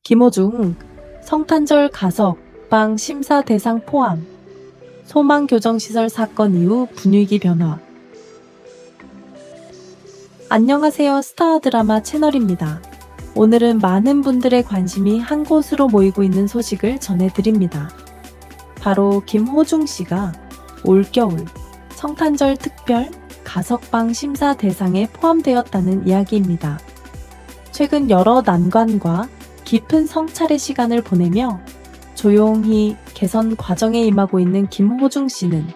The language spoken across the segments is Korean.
김호중, 성탄절 가석방 심사 대상 포함, 소망교정시설 사건 이후 분위기 변화. 안녕하세요. 스타 드라마 채널입니다. 오늘은 많은 분들의 관심이 한 곳으로 모이고 있는 소식을 전해드립니다. 바로 김호중 씨가 올겨울 성탄절 특별 가석방 심사 대상에 포함되었다는 이야기입니다. 최근 여러 난관과 깊은 성찰의 시간을 보내며 조용히 개선 과정에 임하고 있는 김호중 씨는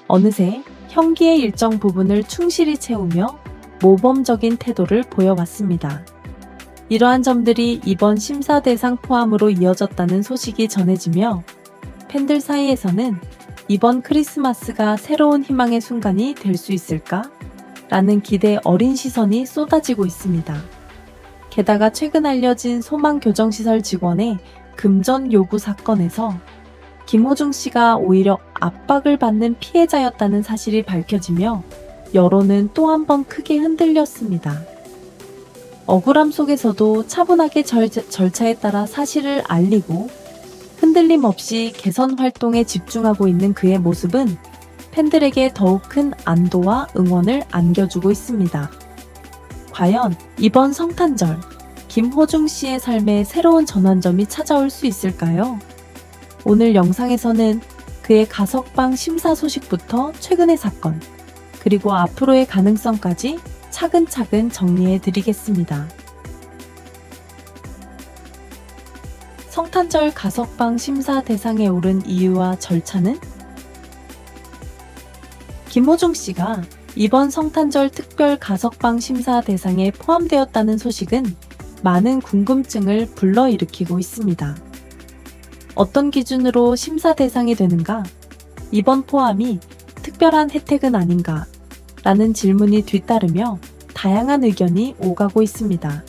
어느새 형기의 일정 부분을 충실히 채우며 모범적인 태도를 보여왔습니다. 이러한 점들이 이번 심사 대상 포함으로 이어졌다는 소식이 전해지며 팬들 사이에서는 이번 크리스마스가 새로운 희망의 순간이 될 수 있을까? 라는 기대 어린 시선이 쏟아지고 있습니다. 게다가 최근 알려진 소망교정시설 직원의 금전 요구 사건에서 김호중 씨가 오히려 압박을 받는 피해자였다는 사실이 밝혀지며 여론은 또 한 번 크게 흔들렸습니다. 억울함 속에서도 차분하게 절차에 따라 사실을 알리고 흔들림 없이 개선 활동에 집중하고 있는 그의 모습은 팬들에게 더욱 큰 안도와 응원을 안겨주고 있습니다. 과연 이번 성탄절, 김호중 씨의 삶에 새로운 전환점이 찾아올 수 있을까요? 오늘 영상에서는 그의 가석방 심사 소식부터 최근의 사건, 그리고 앞으로의 가능성까지 차근차근 정리해 드리겠습니다. 성탄절 가석방 심사 대상에 오른 이유와 절차는? 김호중 씨가 이번 성탄절 특별 가석방 심사 대상에 포함되었다는 소식은 많은 궁금증을 불러일으키고 있습니다. 어떤 기준으로 심사 대상이 되는가? 이번 포함이 특별한 혜택은 아닌가? 라는 질문이 뒤따르며 다양한 의견이 오가고 있습니다.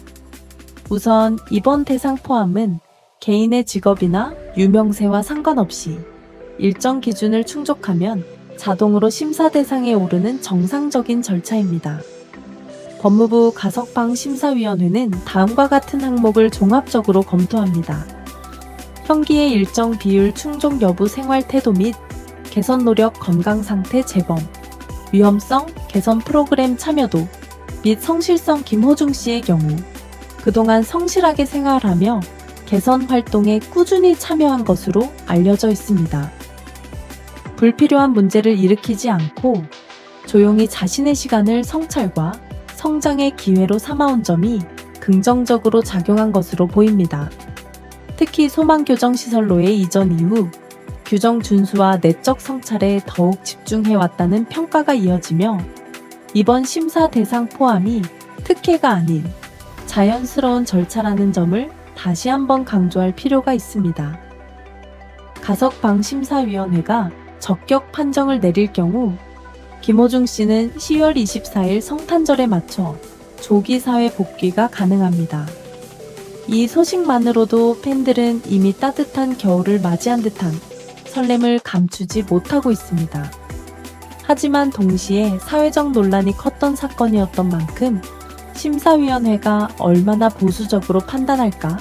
우선 이번 대상 포함은 개인의 직업이나 유명세와 상관없이 일정 기준을 충족하면 자동으로 심사 대상에 오르는 정상적인 절차입니다. 법무부 가석방 심사위원회는 다음과 같은 항목을 종합적으로 검토합니다. 형기의 일정 비율 충족 여부 생활 태도 및 개선 노력 건강 상태 재범, 위험성 개선 프로그램 참여도 및 성실성. 김호중 씨의 경우 그동안 성실하게 생활하며 개선 활동에 꾸준히 참여한 것으로 알려져 있습니다. 불필요한 문제를 일으키지 않고 조용히 자신의 시간을 성찰과 성장의 기회로 삼아온 점이 긍정적으로 작용한 것으로 보입니다. 특히 소망교정시설로의 이전 이후 규정 준수와 내적 성찰에 더욱 집중해왔다는 평가가 이어지며 이번 심사 대상 포함이 특혜가 아닌 자연스러운 절차라는 점을 다시 한번 강조할 필요가 있습니다. 가석방 심사위원회가 적격 판정을 내릴 경우 김호중 씨는 10월 24일 성탄절에 맞춰 조기 사회 복귀가 가능합니다. 이 소식만으로도 팬들은 이미 따뜻한 겨울을 맞이한 듯한 설렘을 감추지 못하고 있습니다. 하지만 동시에 사회적 논란이 컸던 사건이었던 만큼 심사위원회가 얼마나 보수적으로 판단할까?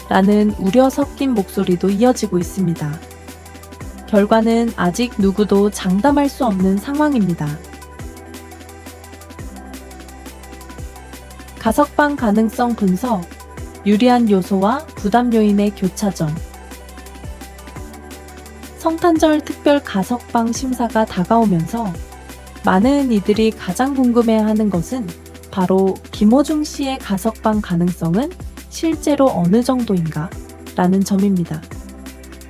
라는 우려 섞인 목소리도 이어지고 있습니다. 결과는 아직 누구도 장담할 수 없는 상황입니다. 가석방 가능성 분석, 유리한 요소와 부담 요인의 교차점. 성탄절 특별 가석방 심사가 다가오면서 많은 이들이 가장 궁금해하는 것은 바로 김호중 씨의 가석방 가능성은 실제로 어느 정도인가? 라는 점입니다.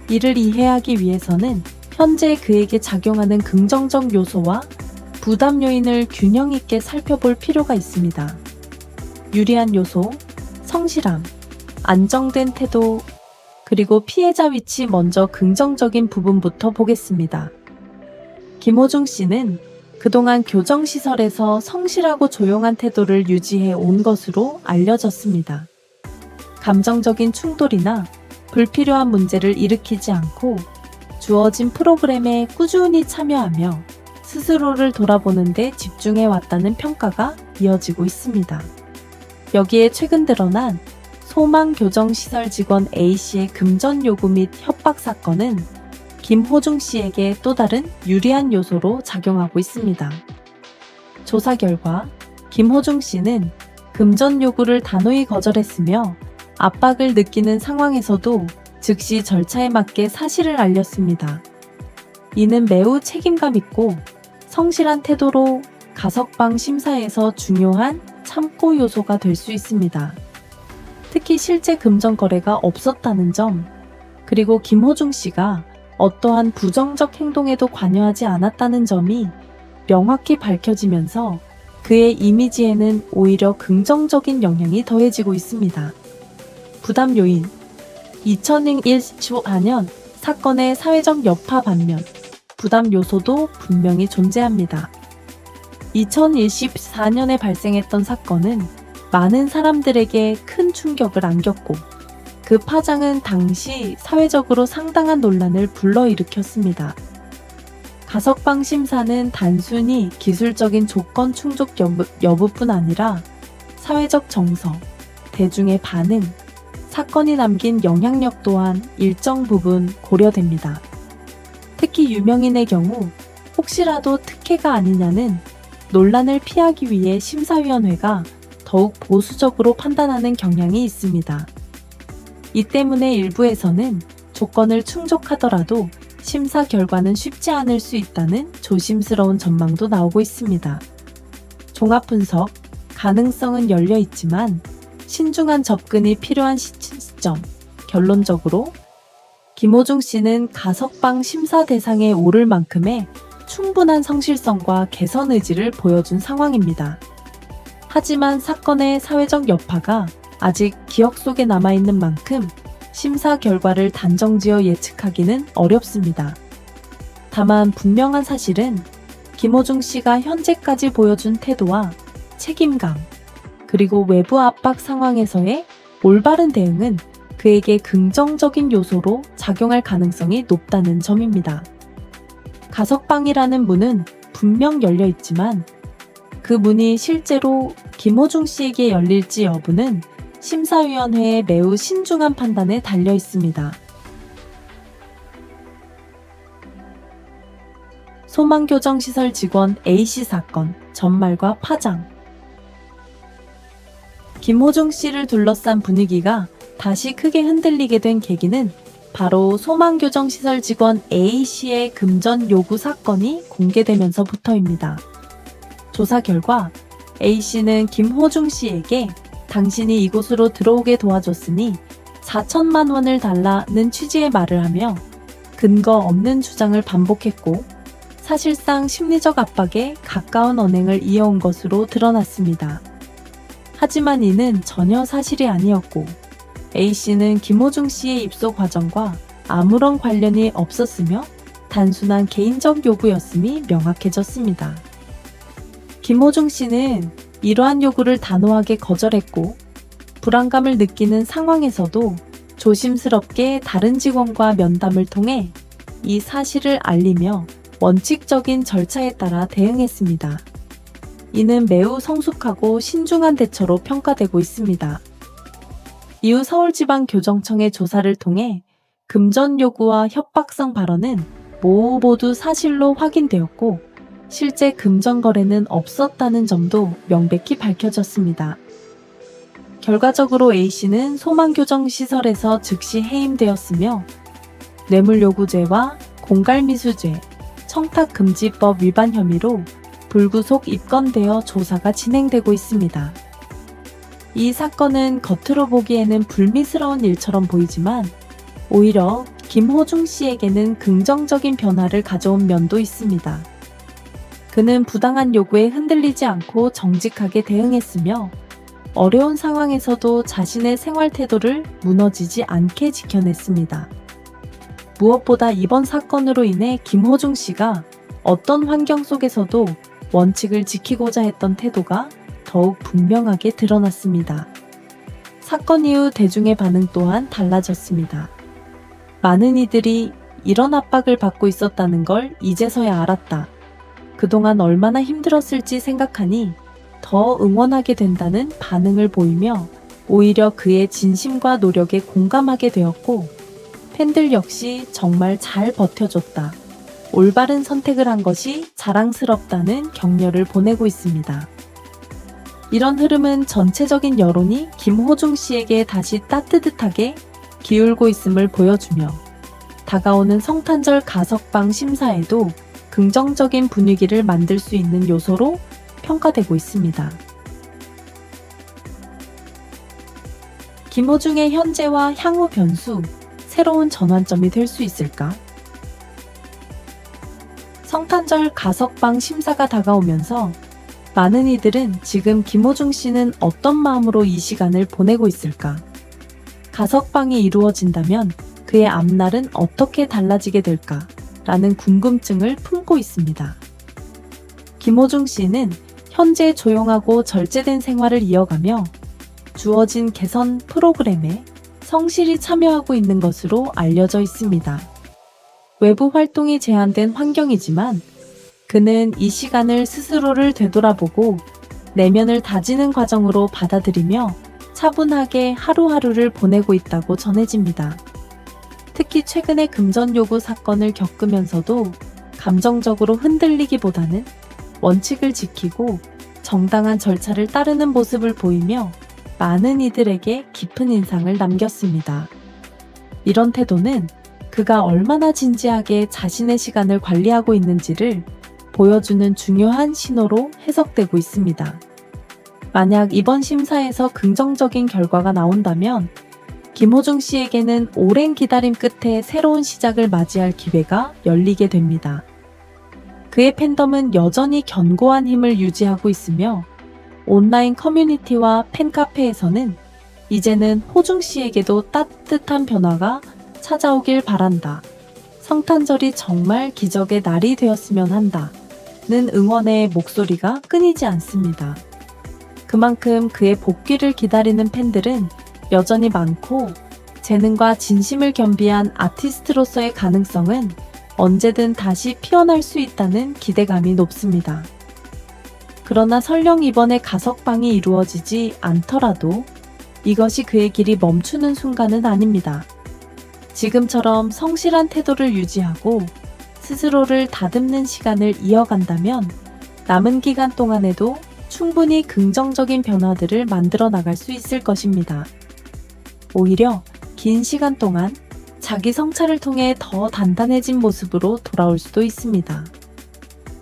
이를 이해하기 위해서는 현재 그에게 작용하는 긍정적 요소와 부담 요인을 균형 있게 살펴볼 필요가 있습니다. 유리한 요소, 성실함, 안정된 태도, 그리고 피해자 위치. 먼저 긍정적인 부분부터 보겠습니다. 김호중 씨는 그동안 교정시설에서 성실하고 조용한 태도를 유지해 온 것으로 알려졌습니다. 감정적인 충돌이나 불필요한 문제를 일으키지 않고 주어진 프로그램에 꾸준히 참여하며 스스로를 돌아보는 데 집중해 왔다는 평가가 이어지고 있습니다. 여기에 최근 드러난 소망교정시설 직원 A씨의 금전 요구 및 협박 사건은 김호중 씨에게 또 다른 유리한 요소로 작용하고 있습니다. 조사 결과 김호중 씨는 금전 요구를 단호히 거절했으며 압박을 느끼는 상황에서도 즉시 절차에 맞게 사실을 알렸습니다. 이는 매우 책임감 있고 성실한 태도로 가석방 심사에서 중요한 참고 요소가 될 수 있습니다. 특히 실제 금전 거래가 없었다는 점, 그리고 김호중 씨가 어떠한 부정적 행동에도 관여하지 않았다는 점이 명확히 밝혀지면서 그의 이미지에는 오히려 긍정적인 영향이 더해지고 있습니다. 부담 요인 2014년 사건의 사회적 여파 반면 부담 요소도 분명히 존재합니다. 2014년에 발생했던 사건은 많은 사람들에게 큰 충격을 안겼고 그 파장은 당시 사회적으로 상당한 논란을 불러일으켰습니다. 가석방 심사는 단순히 기술적인 조건 충족 여부뿐 아니라 사회적 정서, 대중의 반응, 사건이 남긴 영향력 또한 일정 부분 고려됩니다. 특히 유명인의 경우 혹시라도 특혜가 아니냐는 논란을 피하기 위해 심사위원회가 더욱 보수적으로 판단하는 경향이 있습니다. 이 때문에 일부에서는 조건을 충족하더라도 심사 결과는 쉽지 않을 수 있다는 조심스러운 전망도 나오고 있습니다. 종합 분석, 가능성은 열려 있지만 신중한 접근이 필요한 시점. 결론적으로 김호중 씨는 가석방 심사 대상에 오를 만큼의 충분한 성실성과 개선 의지를 보여준 상황입니다. 하지만 사건의 사회적 여파가 아직 기억 속에 남아있는 만큼 심사 결과를 단정지어 예측하기는 어렵습니다. 다만 분명한 사실은 김호중 씨가 현재까지 보여준 태도와 책임감, 그리고 외부 압박 상황에서의 올바른 대응은 그에게 긍정적인 요소로 작용할 가능성이 높다는 점입니다. 가석방이라는 문은 분명 열려 있지만 그 문이 실제로 김호중 씨에게 열릴지 여부는 심사위원회의 매우 신중한 판단에 달려 있습니다. 소망교정시설 직원 A씨 사건, 전말과 파장. 김호중 씨를 둘러싼 분위기가 다시 크게 흔들리게 된 계기는 바로 소망교정시설 직원 A씨의 금전 요구 사건이 공개되면서부터입니다. 조사 결과 A씨는 김호중 씨에게 당신이 이곳으로 들어오게 도와줬으니 4천만 원을 달라는 취지의 말을 하며 근거 없는 주장을 반복했고 사실상 심리적 압박에 가까운 언행을 이어온 것으로 드러났습니다. 하지만 이는 전혀 사실이 아니었고 A씨는 김호중 씨의 입소 과정과 아무런 관련이 없었으며 단순한 개인적 요구였음이 명확해졌습니다. 김호중 씨는 이러한 요구를 단호하게 거절했고 불안감을 느끼는 상황에서도 조심스럽게 다른 직원과 면담을 통해 이 사실을 알리며 원칙적인 절차에 따라 대응했습니다. 이는 매우 성숙하고 신중한 대처로 평가되고 있습니다. 이후 서울지방교정청의 조사를 통해 금전 요구와 협박성 발언은 모두 사실로 확인되었고 실제 금전 거래는 없었다는 점도 명백히 밝혀졌습니다. 결과적으로 A씨는 소망교정시설에서 즉시 해임되었으며 뇌물요구죄와 공갈미수죄, 청탁금지법 위반 혐의로 불구속 입건되어 조사가 진행되고 있습니다. 이 사건은 겉으로 보기에는 불미스러운 일처럼 보이지만 오히려 김호중 씨에게는 긍정적인 변화를 가져온 면도 있습니다. 그는 부당한 요구에 흔들리지 않고 정직하게 대응했으며 어려운 상황에서도 자신의 생활 태도를 무너지지 않게 지켜냈습니다. 무엇보다 이번 사건으로 인해 김호중 씨가 어떤 환경 속에서도 원칙을 지키고자 했던 태도가 더욱 분명하게 드러났습니다. 사건 이후 대중의 반응 또한 달라졌습니다. 많은 이들이 이런 압박을 받고 있었다는 걸 이제서야 알았다. 그동안 얼마나 힘들었을지 생각하니 더 응원하게 된다는 반응을 보이며 오히려 그의 진심과 노력에 공감하게 되었고, 팬들 역시 정말 잘 버텨줬다, 올바른 선택을 한 것이 자랑스럽다는 격려를 보내고 있습니다. 이런 흐름은 전체적인 여론이 김호중 씨에게 다시 따뜻하게 기울고 있음을 보여주며, 다가오는 성탄절 가석방 심사에도 긍정적인 분위기를 만들 수 있는 요소로 평가되고 있습니다. 김호중의 현재와 향후 변수, 새로운 전환점이 될 수 있을까? 성탄절 가석방 심사가 다가오면서 많은 이들은 지금 김호중 씨는 어떤 마음으로 이 시간을 보내고 있을까? 가석방이 이루어진다면 그의 앞날은 어떻게 달라지게 될까? 라는 궁금증을 품고 있습니다. 김호중 씨는 현재 조용하고 절제된 생활을 이어가며 주어진 개선 프로그램에 성실히 참여하고 있는 것으로 알려져 있습니다. 외부 활동이 제한된 환경이지만 그는 이 시간을 스스로를 되돌아보고 내면을 다지는 과정으로 받아들이며 차분하게 하루하루를 보내고 있다고 전해집니다. 특히 최근에 금전 요구 사건을 겪으면서도 감정적으로 흔들리기보다는 원칙을 지키고 정당한 절차를 따르는 모습을 보이며 많은 이들에게 깊은 인상을 남겼습니다. 이런 태도는 그가 얼마나 진지하게 자신의 시간을 관리하고 있는지를 보여주는 중요한 신호로 해석되고 있습니다. 만약 이번 심사에서 긍정적인 결과가 나온다면 김호중 씨에게는 오랜 기다림 끝에 새로운 시작을 맞이할 기회가 열리게 됩니다. 그의 팬덤은 여전히 견고한 힘을 유지하고 있으며 온라인 커뮤니티와 팬카페에서는 이제는 호중 씨에게도 따뜻한 변화가 찾아오길 바란다, 성탄절이 정말 기적의 날이 되었으면 한다 는 응원의 목소리가 끊이지 않습니다. 그만큼 그의 복귀를 기다리는 팬들은 여전히 많고, 재능과 진심을 겸비한 아티스트로서의 가능성은 언제든 다시 피어날 수 있다는 기대감이 높습니다. 그러나 설령 이번에 가석방이 이루어지지 않더라도 이것이 그의 길이 멈추는 순간은 아닙니다. 지금처럼 성실한 태도를 유지하고 스스로를 다듬는 시간을 이어간다면 남은 기간 동안에도 충분히 긍정적인 변화들을 만들어 나갈 수 있을 것입니다. 오히려 긴 시간 동안 자기 성찰을 통해 더 단단해진 모습으로 돌아올 수도 있습니다.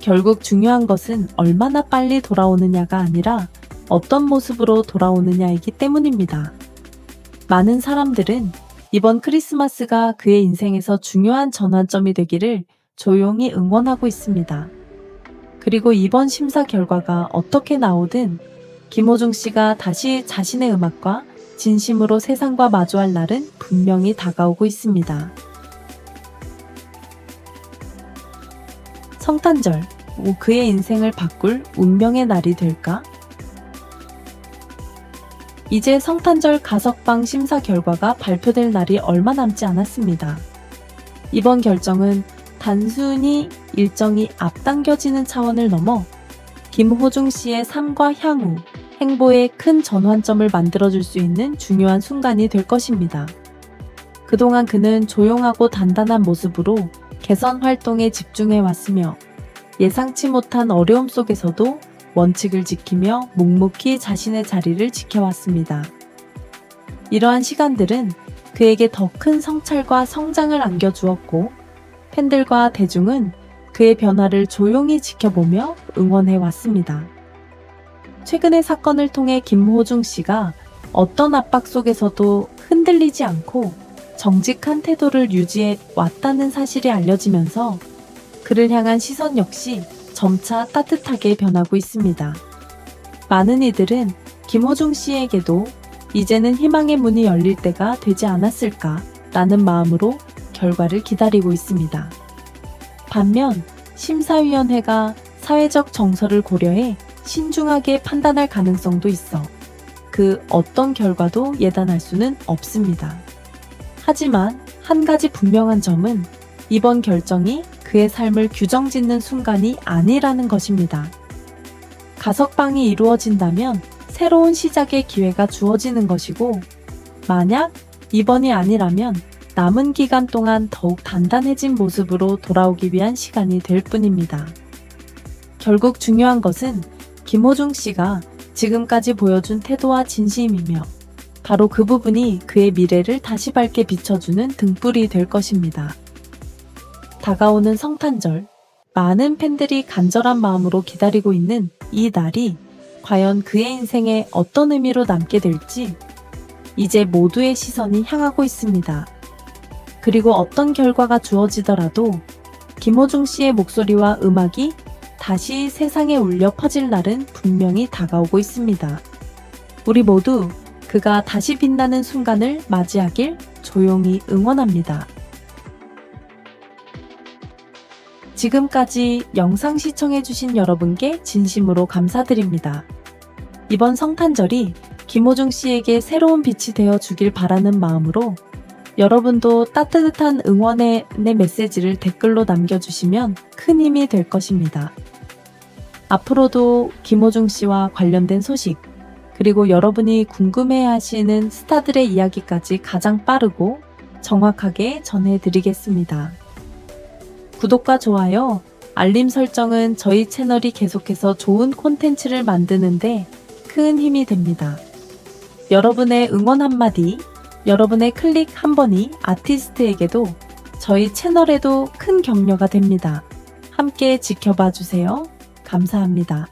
결국 중요한 것은 얼마나 빨리 돌아오느냐가 아니라 어떤 모습으로 돌아오느냐이기 때문입니다. 많은 사람들은 이번 크리스마스가 그의 인생에서 중요한 전환점이 되기를 조용히 응원하고 있습니다. 그리고 이번 심사 결과가 어떻게 나오든 김호중 씨가 다시 자신의 음악과 진심으로 세상과 마주할 날은 분명히 다가오고 있습니다. 성탄절, 그의 인생을 바꿀 운명의 날이 될까? 이제 성탄절 가석방 심사 결과가 발표될 날이 얼마 남지 않았습니다. 이번 결정은 단순히 일정이 앞당겨지는 차원을 넘어 김호중 씨의 삶과 향후, 행보에 큰 전환점을 만들어줄 수 있는 중요한 순간이 될 것입니다. 그동안 그는 조용하고 단단한 모습으로 개선 활동에 집중해왔으며 예상치 못한 어려움 속에서도 원칙을 지키며 묵묵히 자신의 자리를 지켜왔습니다. 이러한 시간들은 그에게 더 큰 성찰과 성장을 안겨주었고, 팬들과 대중은 그의 변화를 조용히 지켜보며 응원해왔습니다. 최근의 사건을 통해 김호중 씨가 어떤 압박 속에서도 흔들리지 않고 정직한 태도를 유지해 왔다는 사실이 알려지면서 그를 향한 시선 역시 점차 따뜻하게 변하고 있습니다. 많은 이들은 김호중 씨에게도 이제는 희망의 문이 열릴 때가 되지 않았을까 라는 마음으로 결과를 기다리고 있습니다. 반면 심사위원회가 사회적 정서를 고려해 신중하게 판단할 가능성도 있어 그 어떤 결과도 예단할 수는 없습니다. 하지만 한 가지 분명한 점은 이번 결정이 그의 삶을 규정짓는 순간이 아니라는 것입니다. 가석방이 이루어진다면 새로운 시작의 기회가 주어지는 것이고, 만약 이번이 아니라면 남은 기간 동안 더욱 단단해진 모습으로 돌아오기 위한 시간이 될 뿐입니다. 결국 중요한 것은 김호중 씨가 지금까지 보여준 태도와 진심이며 바로 그 부분이 그의 미래를 다시 밝게 비춰주는 등불이 될 것입니다. 다가오는 성탄절, 많은 팬들이 간절한 마음으로 기다리고 있는 이 날이 과연 그의 인생에 어떤 의미로 남게 될지 이제 모두의 시선이 향하고 있습니다. 그리고 어떤 결과가 주어지더라도 김호중 씨의 목소리와 음악이 다시 세상에 울려 퍼질 날은 분명히 다가오고 있습니다. 우리 모두 그가 다시 빛나는 순간을 맞이하길 조용히 응원합니다. 지금까지 영상 시청해주신 여러분께 진심으로 감사드립니다. 이번 성탄절이 김호중 씨에게 새로운 빛이 되어 주길 바라는 마음으로 여러분도 따뜻한 응원의 메시지를 댓글로 남겨주시면 큰 힘이 될 것입니다. 앞으로도 김호중 씨와 관련된 소식, 그리고 여러분이 궁금해하시는 스타들의 이야기까지 가장 빠르고 정확하게 전해드리겠습니다. 구독과 좋아요, 알림 설정은 저희 채널이 계속해서 좋은 콘텐츠를 만드는데 큰 힘이 됩니다. 여러분의 응원 한마디, 여러분의 클릭 한 번이 아티스트에게도 저희 채널에도 큰 격려가 됩니다. 함께 지켜봐 주세요. 감사합니다.